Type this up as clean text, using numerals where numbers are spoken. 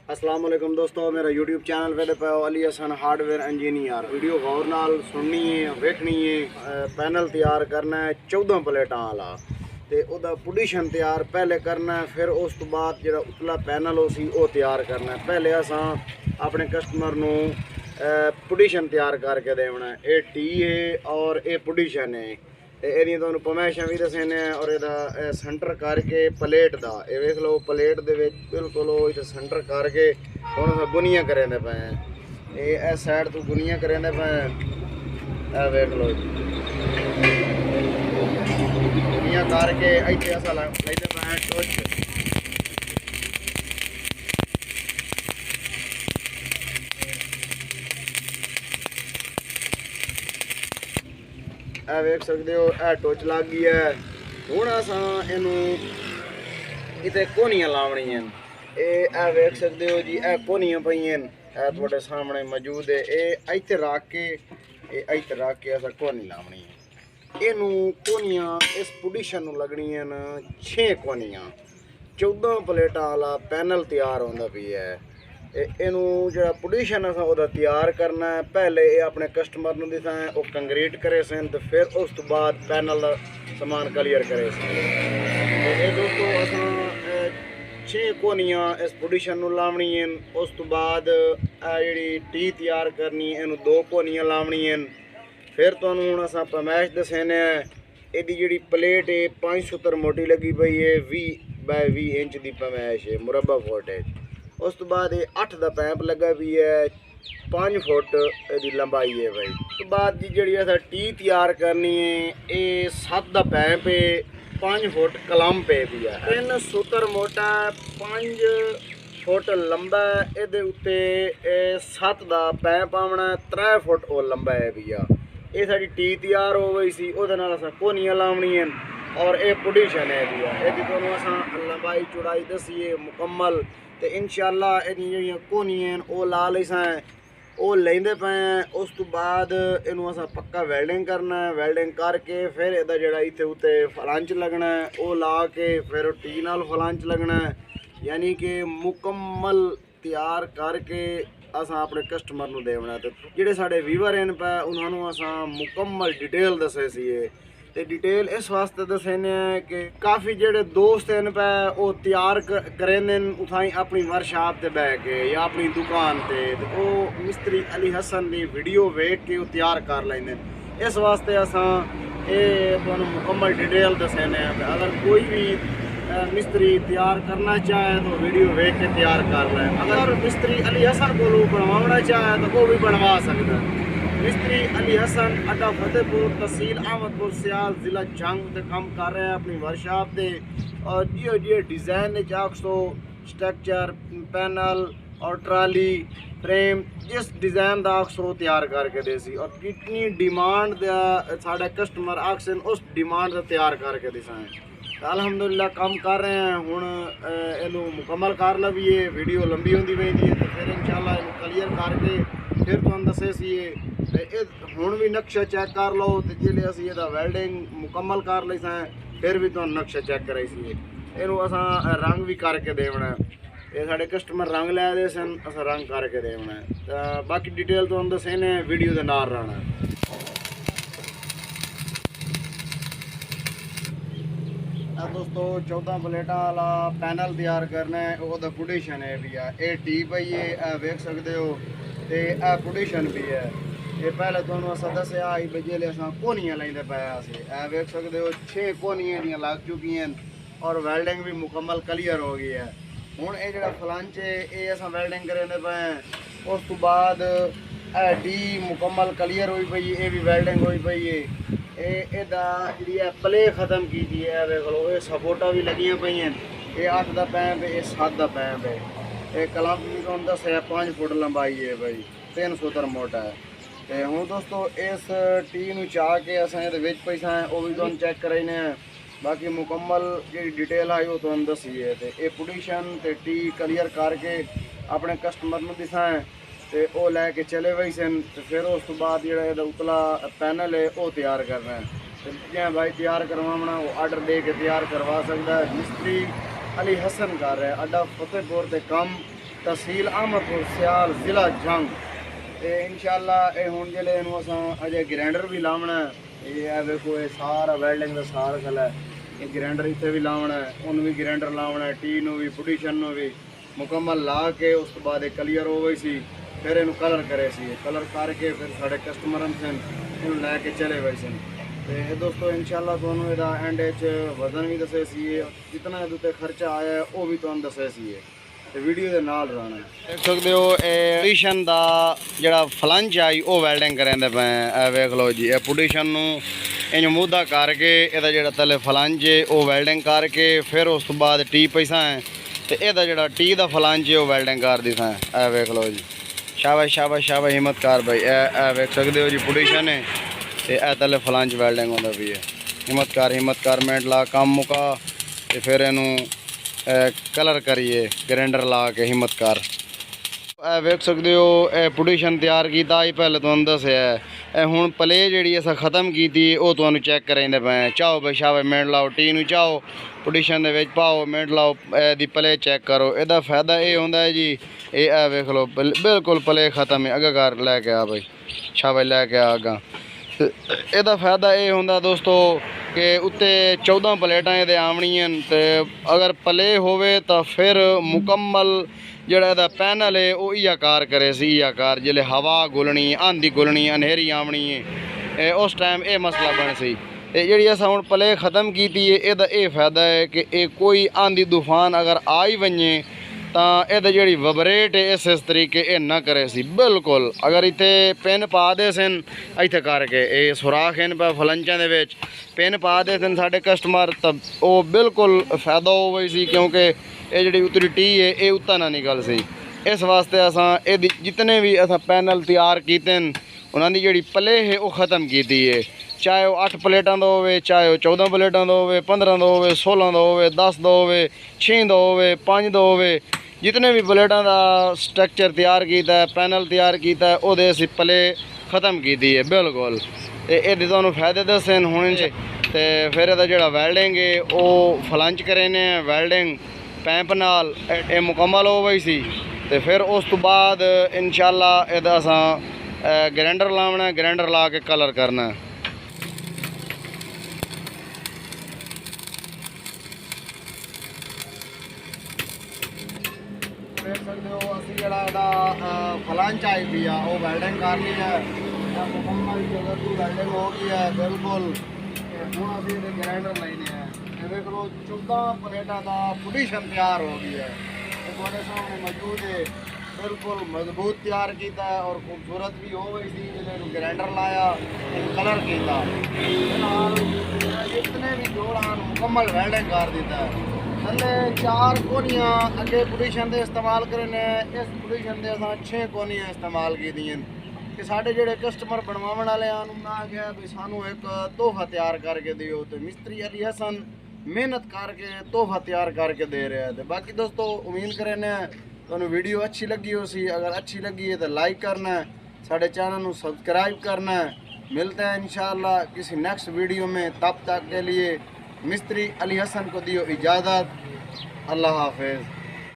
अस्सलाम वालेकुम दोस्तों, मेरा यूट्यूब चैनल पे पाओ Ali Hasan hardware engineer. Video गौर नाल सुननी है, वेखनी है। पैनल तैयार करना है 14 प्लेटा वाला ते ओदा पोजीशन तैयार पहले करना है, फिर उस तो बाद जो उतला पैनल उसी वो तैयार करना है। पहले असा अपने कस्टमर नू पोजीशन तैयार करके देना है। ये टी है और ये पोजीशन है। ਇਹਦੀਆਂ ਤੁਹਾਨੂੰ ਪਮੈਸ਼ਾਂ ਵੀ ਦੱਸਣੇ ਆ ਔਰ ਇਹਦਾ ਸੈਂਟਰ ਕਰਕੇ ਪਲੇਟ ਦਾ ਇਹ ਵੇਖ ਲਓ। ਪਲੇਟ ਦੇ ਵਿੱਚ ਬਿਲਕੁਲ ਉਹ ਇੱਥੇ ਸੈਂਟਰ ਕਰਕੇ ਹੁਣ ਅਸੀਂ ਗੁਨੀਆਂ ਕਰਿੰਦੇ ਪਏ ਆ। ਇਹ ਸਾਈਡ ਤੋਂ ਗੁਨੀਆਂ ਕਰਿੰਦੇ ਪਏ ਆ। ਇਹ ਵੇਖ ਲਓ ਗੁਨੀਆਂ ਕਰਕੇ ਇੱਥੇ ਅਸਾਂ ਲੈਂਦੇ ਪਏ ਆ ਟੋਚ। ਇਹ ਵੇਖ ਸਕਦੇ ਹੋ ਇਹ ਟੋਚ ਲੱਗ ਗਈ ਹੈ। ਹੁਣ ਅਸਾਂ ਇਹਨੂੰ ਇੱਥੇ ਕੋਨੀਆਂ ਲਾਉਣੀਆਂ। ਇਹ ਵੇਖ ਸਕਦੇ ਹੋ ਜੀ, ਇਹ ਕੋਨੀਆਂ ਪਈਆਂ ਇਹ ਤੁਹਾਡੇ ਸਾਹਮਣੇ ਮੌਜੂਦ ਹੈ। ਇਹ ਇੱਥੇ ਰੱਖ ਕੇ ਅਸਾਂ ਕੋਨੀ ਲਾਉਣੀ ਹੈ। ਇਹਨੂੰ ਕੋਨੀਆਂ ਇਸ ਪੋਜੀਸ਼ਨ ਨੂੰ ਲੱਗਣੀਆਂ 6 ਕੋਨੀਆਂ। 14 ਪਲੇਟਾਂ ਵਾਲਾ ਪੈਨਲ ਤਿਆਰ ਹੁੰਦਾ ਪਿਆ ਹੈ। ਇਹਨੂੰ ਜਿਹੜਾ ਪੋਜੀਸ਼ਨ ਅਸਾਂ ਉਹਦਾ ਤਿਆਰ ਕਰਨਾ ਹੈ। ਪਹਿਲੇ ਇਹ ਆਪਣੇ ਕਸਟਮਰ ਨੂੰ ਦਿਖਾ ਉਹ ਕੰਕਰੀਟ ਕਰੇ ਸਨ ਤੇ ਫਿਰ ਉਸ ਤੋਂ ਬਾਅਦ ਪੈਨਲ ਦਾ ਸਮਾਨ ਕਲੀਅਰ ਕਰੇ ਸਨ। ਇਹ ਦੋਸਤੋ ਅਸਾਂ 6 ਕੋਨੀਆਂ ਇਸ ਪੋਜੀਸ਼ਨ ਨੂੰ ਲਾਉਣੀਆਂ। ਉਸ ਤੋਂ ਬਾਅਦ ਜਿਹੜੀ ਟੀ ਤਿਆਰ ਕਰਨੀ ਇਹਨੂੰ 2 ਕੋਨੀਆਂ ਲਾਉਣੀਆਂ। ਫਿਰ ਤੁਹਾਨੂੰ ਹੁਣ ਅਸਾਂ ਪਮੈਸ਼ ਦੱਸਣੇ ਆ। ਇਹਦੀ ਜਿਹੜੀ ਪਲੇਟ ਹੈ 5 ਸੂਤਰ ਮੋਟੀ ਲੱਗੀ ਪਈ ਹੈ। 20 ਬਾਈ 20 ਇੰਚ ਦੀ ਪਮੈਸ਼ ਹੈ, ਮੁਰੱਬਾ ਫੁੱਟ ਹੈ। ਉਸ ਤੋਂ ਬਾਅਦ ਇਹ 8 ਦਾ ਪੈਂਪ ਲੱਗਾ ਵੀ ਹੈ, 5 ਫੁੱਟ ਇਹਦੀ ਲੰਬਾਈ ਹੈ ਭਾਈ। ਉਸ ਤੋਂ ਬਾਅਦ ਜੀ ਜਿਹੜੀ ਅਸਾਂ ਟੀ ਤਿਆਰ ਕਰਨੀ ਹੈ ਇਹ 7 ਦਾ ਪੈਂਪ ਹੈ, 5 ਫੁੱਟ ਕਲਮ ਪੇ ਵੀ ਹੈ। 3 ਸੂਤਰ ਮੋਟਾ 5 ਫੁੱਟ ਲੰਬਾ। ਇਹਦੇ ਉੱਤੇ 7 ਦਾ ਪੈਂਪ ਆਉਣਾ 3 ਫੁੱਟ ਉਹ ਲੰਬਾ ਹੈ ਵੀ ਆ। ਇਹ ਸਾਡੀ ਟੀ ਤਿਆਰ ਹੋ ਗਈ ਸੀ, ਉਹਦੇ ਨਾਲ ਅਸਾਂ ਕੋਨੀਆਂ ਲਾਉਣੀਆਂ ਔਰ ਇਹ ਪੋਜੀਸ਼ਨ ਹੈ ਵੀ ਆ। ਇਹਦੀ ਤੁਹਾਨੂੰ ਅਸਾਂ ਲੰਬਾਈ ਚੌੜਾਈ ਦਸੀਏ ਮੁਕੰਮਲ ਤੇ ਇਨਸ਼ਾਅੱਲਾ ਇਹਦੀਆਂ ਜਿਹੜੀਆਂ ਕੋਨੀਆਂ ਉਹ ਲਾ ਲਈਸਾਂ ਉਹ ਲੈਂਦੇ ਪਏ। ਉਸ ਤੋਂ ਬਾਅਦ ਇਹਨੂੰ ਅਸਾਂ ਪੱਕਾ ਵੈਲਡਿੰਗ ਕਰਨਾ ਹੈ। ਵੈਲਡਿੰਗ ਕਰਕੇ ਫਿਰ ਇਹਦਾ ਜਿਹੜਾ ਇੱਥੇ ਉੱਤੇ ਫਲੰਚ ਲੱਗਣਾ ਹੈ ਉਹ ਲਾ ਕੇ ਫਿਰ ਟੀ ਨਾਲ ਫਲੰਚ ਲੱਗਣਾ ਹੈ। ਯਾਨੀ ਕਿ ਮੁਕੰਮਲ ਤਿਆਰ ਕਰਕੇ ਅਸਾਂ ਆਪਣੇ ਕਸਟਮਰ ਨੂੰ ਦੇਣਾ। ਤੇ ਜਿਹੜੇ ਸਾਡੇ ਵੀਵਰ ਹਨ ਪਏ ਉਹਨਾਂ ਨੂੰ ਅਸਾਂ ਮੁਕੰਮਲ ਡਿਟੇਲ ਦੱਸੇ ਸੀਗੇ। ਤੇ ਡਿਟੇਲ ਇਸ ਵਾਸਤੇ ਦੱਸਣੇ ਆ ਕਿ ਕਾਫੀ ਜਿਹੜੇ ਦੋਸਤ ਹਨ ਪਏ ਉਹ ਤਿਆਰ ਕरेंदे उठाई अपनी वर्कशॉप ते बह के या अपनी दुकान ते वो मिस्त्री अली हसन की वीडियो वेख के वो तैयार कर लेंगे। इस वास्ते असां ये तुहानू मुकम्मल डिटेल दसने। अगर कोई भी मिस्त्री तैयार करना चाहे तो वीडियो वेख के तैयार कर लें। अगर मिस्त्री अली हसन को बनवाना चाहे तो वो भी बनवा सकता है। मिस्त्री अली हसन अड्डा फतेहपुर, तहसील अहमदपुर सियाल, ज़िला जंग ते काम कर रहे हैं अपनी वर्कशॉप से। और जियो डिज़ाइन चाहो स्ट्रक्चर पैनल और ट्राली फ्रेम जिस डिज़ाइन का आखसो तैयार करके दे सी। और कितनी डिमांड साढ़े कस्टमर आखसन उस डिमांड का तैयार करके दिसाएं। अल्हम्दुलिल्लाह काम कर रहे हैं। हुण इनू मुकम्मल कर लवीए। वीडियो लंबी होंदी पई है तो फिर इंशाअल्लाह इनू क्लीयर करके फिर तुहानू दसे सी। ਹੁਣ ਵੀ ਨਕਸ਼ਾ ਚੈੱਕ ਕਰ ਲਓ ਤੇ ਜਿਹੜੇ ਅਸੀਂ ਇਹਦਾ ਵੈਲਡਿੰਗ ਮੁਕੰਮਲ ਕਰ ਲਈ ਸਾਂ ਫਿਰ ਵੀ ਤੁਹਾਨੂੰ ਨਕਸ਼ਾ ਚੈੱਕ ਕਰਾਈ ਸੀ। ਇਹਨੂੰ ਅਸਾਂ ਰੰਗ ਵੀ ਕਰਕੇ ਦੇਵਣਾ। ਇਹ ਸਾਡੇ ਕਸਟਮਰ ਰੰਗ ਲੈ ਦੇ ਸਨ, ਅਸਾਂ ਰੰਗ ਕਰਕੇ ਦੇਵਣਾ। ਤਾਂ ਬਾਕੀ ਡਿਟੇਲ ਤੁਹਾਨੂੰ ਦੱਸਣੇ ਵੀਡੀਓ ਦੇ ਨਾਲ ਰਹਿਣਾ। ਆ ਦੋਸਤੋ 14 ਪਲੇਟਾਂ ਵਾਲਾ ਪੈਨਲ ਤਿਆਰ ਕਰਨਾ ਹੈ। ਉਹਦਾ ਪੋਜੀਸ਼ਨ ਹੈ ਵੀ ਆ। ਇਹ ਟੀ ਪਈ ਹੈ, ਇਹ ਵੇਖ ਸਕਦੇ ਹੋ ਤੇ ਇਹ ਪੋਜੀਸ਼ਨ ਵੀ ਹੈ। ये पहले तुहानू असां दस्सिया ही भी जेल्लै असां कोनियां लैंदे पए असीं। ए वेख सकदे हो 6 कोनियां दियां लग चुकी हैं और वेल्डिंग भी मुकम्मल क्लीयर हो गई है। हुण ये जेह्ड़ा फ्लंच है ये असां वेल्डिंग करेंदे पए। उस तो बाद डी मुकम्मल क्लीयर हुई पई, ये भी वेल्डिंग हुई पई है। एदा जिहड़ी प्ले खत्म की है वेख लो। ये सपोर्टां भी लगियां पईयां। ये 8 दा पैंप है, ये 7 दा पैंप है। ये कलम भी तुहानू दस्सिया 5 फुट लंबाई है भाई, 3 सूतर मोटा है। तो हूँ दोस्तों इस टी नू चाह के असें ये विच पैसा है वो भी तुहानू चैक कराने। बाकी मुकम्मल जी डिटेल आई वो तुहानू दसी है। तो ये पोजीशन तो टी क्लीयर करके अपने कस्टमर नू दिखाएं तो वो लैके चले गए सन। तो फिर उस तो बाद जो उतला पैनल है वो तैयार करना है। तो जियां भाई तैयार करवाना वो आर्डर दे के तैयार करवा सकता है। मिस्त्री अली हसन कर रहा है अड्डा फतेहपुर ते कम तहसील अहमदपुर सियाल जिला जंग। ते इंशाअल्लाह ये हुण जिहड़े इहनूं असां अजे ग्राइंडर भी लावना है। ये वेखो ये सारा वेल्डिंग का सारा गल है। ये ग्राइंडर इत्थे भी लावना है, उन्होंने भी ग्राइंडर लावना है, टी नूं भी पुटीशन नूं भी मुकम्मल ला के उस तो बाद क्लीयर हो गई सी। फिर इनू कलर करे सी, कलर करके फिर साढ़े कस्टमर सन इनू लैके चले गए सन। तो दोस्तों इंशाअल्लाह तुहानू इहदा एंड वजन भी दसे सी, जितना इहदे उत्ते खर्चा आया है वो भी तुहानू दसे सी। तो वीडियो के नाल रहना देख सकते हो। पुटीशन का जिहड़ा फ्लंज आई वो वेल्डिंग करेंदे पे। वेख लो जी, पुटीशन नू इन मुद्दा करके इहदा जिहड़ा तले फ्लंज है वो वेल्डिंग करके फिर उस तो बाद टी पैसा है। तो इहदा जिहड़ा टी का फ्लंज है वो वेल्डिंग कर दी है। वेख लो जी, शाबाश शाबाश शाबाश, हिम्मत कर भाई। ए वेख सकते हो जी पुटीशन है, तो ए तले फ्लंज वेल्डिंग होंदा भी है। हिम्मत कर मिनट ला काम मुका, तो फिर इनू कलर करिए ग्राइंडर ला के। हिम्मत कर। वेख सकते हो पुटीशन तैयार किया ही पहले तुहानू दसिया। हुण प्ले जी अस खत्म की वो तुहानू चेक कराइंदे पे। चाहो भाई शाबाश, मिनट लाओ टी नू, चाहो पुटीशन दे पाओ, मिनट लाओ दी प्ले चेक करो। इसदा फायदा ये होंदा है जी, ये वेख लो बिल्कुल प्ले खत्म है। अगे कर लैके आ भाई, शाबाश लैके आ अगा। ਇਹਦਾ ਫਾਇਦਾ ਇਹ ਹੁੰਦਾ ਦੋਸਤੋ ਕਿ ਉੱਤੇ 14 ਪਲੇਟਾਂ ਇਹਦੇ ਆਉਣੀਆਂ। ਤੇ ਅਗਰ ਪਲੇ ਹੋਵੇ ਤਾਂ ਫਿਰ ਮੁਕੰਮਲ ਜਿਹੜਾ ਇਹਦਾ ਪੈਨਲ ਹੈ ਉਹ ਇਹ ਆਕਾਰ ਕਰੇ ਸੀ। ਇਹ ਆਕਾਰ ਜਿਹੜੇ ਹਵਾ ਗੁਲਣੀ, ਆਂਦੀ ਗੁਲਣੀ, ਹਨੇਰੀ ਆਉਣੀ ਹੈ, ਉਸ ਟਾਈਮ ਇਹ ਮਸਲਾ ਬਣ ਸੀ। ਤੇ ਜਿਹੜੀ ਅਸਾਂ ਹੁਣ ਪਲੇ ਖਤਮ ਕੀਤੀ ਹੈ, ਇਹਦਾ ਇਹ ਫਾਇਦਾ ਹੈ ਕਿ ਇਹ ਕੋਈ ਆਂਦੀ ਤੂਫਾਨ ਅਗਰ ਆ ਹੀ ਵੰਜੇ ਤਾਂ ਇਹਦਾ ਜਿਹੜੀ ਵਬਰੇਟ ਹੈ ਇਸ ਤਰੀਕੇ ਇਹ ਨਾ ਕਰੇ ਸੀ ਬਿਲਕੁਲ। ਅਗਰ ਇੱਥੇ ਪਿੰਨ ਪਾ ਦੇ ਸਨ ਇੱਥੇ ਕਰਕੇ ਇਹ ਸੁਰਾਖ ਹਨ ਪਾ ਫਲੰਚਾਂ ਦੇ ਵਿੱਚ ਪਿੰਨ ਪਾ ਦੇ ਸਨ ਸਾਡੇ ਕਸਟਮਰ, ਤਾਂ ਉਹ ਬਿਲਕੁਲ ਫਾਇਦਾ ਹੋ ਗਈ ਸੀ। ਕਿਉਂਕਿ ਇਹ ਜਿਹੜੀ ਉਤਰੀ ਟੀ ਹੈ ਇਹ ਉੱਤਾ ਨਾ ਨਿਕਲ ਸੀ। ਇਸ ਵਾਸਤੇ ਅਸਾਂ ਇਹਦੀ ਜਿਤਨੇ ਵੀ ਅਸਾਂ ਪੈਨਲ ਤਿਆਰ ਕੀਤੇ ਨੇ ਉਹਨਾਂ ਦੀ ਜਿਹੜੀ ਪਲੇ ਹੈ ਉਹ ਖਤਮ ਕੀਤੀ ਹੈ। ਚਾਹੇ ਉਹ 8 ਪਲੇਟਾਂ ਦਾ ਹੋਵੇ, ਚਾਹੇ ਉਹ 14 ਪਲੇਟਾਂ ਦਾ ਹੋਵੇ, 15 ਦਾ ਹੋਵੇ, 16 ਦਾ ਹੋਵੇ, 10 ਦਾ ਹੋਵੇ, 6 ਦਾ ਹੋਵੇ, 5 ਦਾ ਹੋਵੇ, जितने भी प्लेटा का स्ट्रक्चर तैयार किया है, पैनल तैयार किया है, वो असी पले खत्म की है बिल्कुल। तो ये तुहानू फायदे दसे हूँ। तो फिर यदा जो वेल्डिंग है वो फ्लंच करेने वेल्डिंग पैंप नाल ये मुकम्मल हो गई सी। तो फिर उस तो बाद इंशाअल्लाह यदा असां ग्राइंडर लावना, ग्राइंडर ला के कलर करना। देख सकते हो असी जरा फ्लंच आई भी है वो वेल्डिंग कर ली है मुकम्मल। जगह की वेल्डिंग हो गई है बिल्कुल। हूँ अभी ग्राइंडर लेने हैं। देख लो 14 प्लेटा का पुटीशन तैयार हो गई है। तुम्हारे सामने मौजूद है, बिल्कुल मजबूत तैयार किया है और खूबसूरत भी हो गई थी। जिन्हें ग्राइंडर लाया कलर किया, जितने भी जोड़ हैं मुकम्मल वेल्डिंग कर दिता है। थले 4 कोनियाँ अगे पुटीशन के इस्तेमाल करे। इस पुटीशन के अस 6 कोनियाँ इस्तेमाल की कि साढ़े जोड़े कस्टमर बनवाने वाले ना गया भी सानू एक तोहफा तैयार करके दियो। तो मिस्त्री अली हसन मेहनत करके तोहफा तैयार करके दे रहे हैं। तो बाकी दोस्तों उम्मीद करें तो वीडियो अच्छी लगी हो सी। अगर अच्छी लगी है तो लाइक करना है, साढ़े चैनल को सब्सक्राइब करना है। मिलते हैं इंशाअल्लाह किसी नेक्स्ट वीडियो में। तब तक के लिए मिस्त्री अली हसन को दियो इजाज़त। अल्लाह हाफिज़।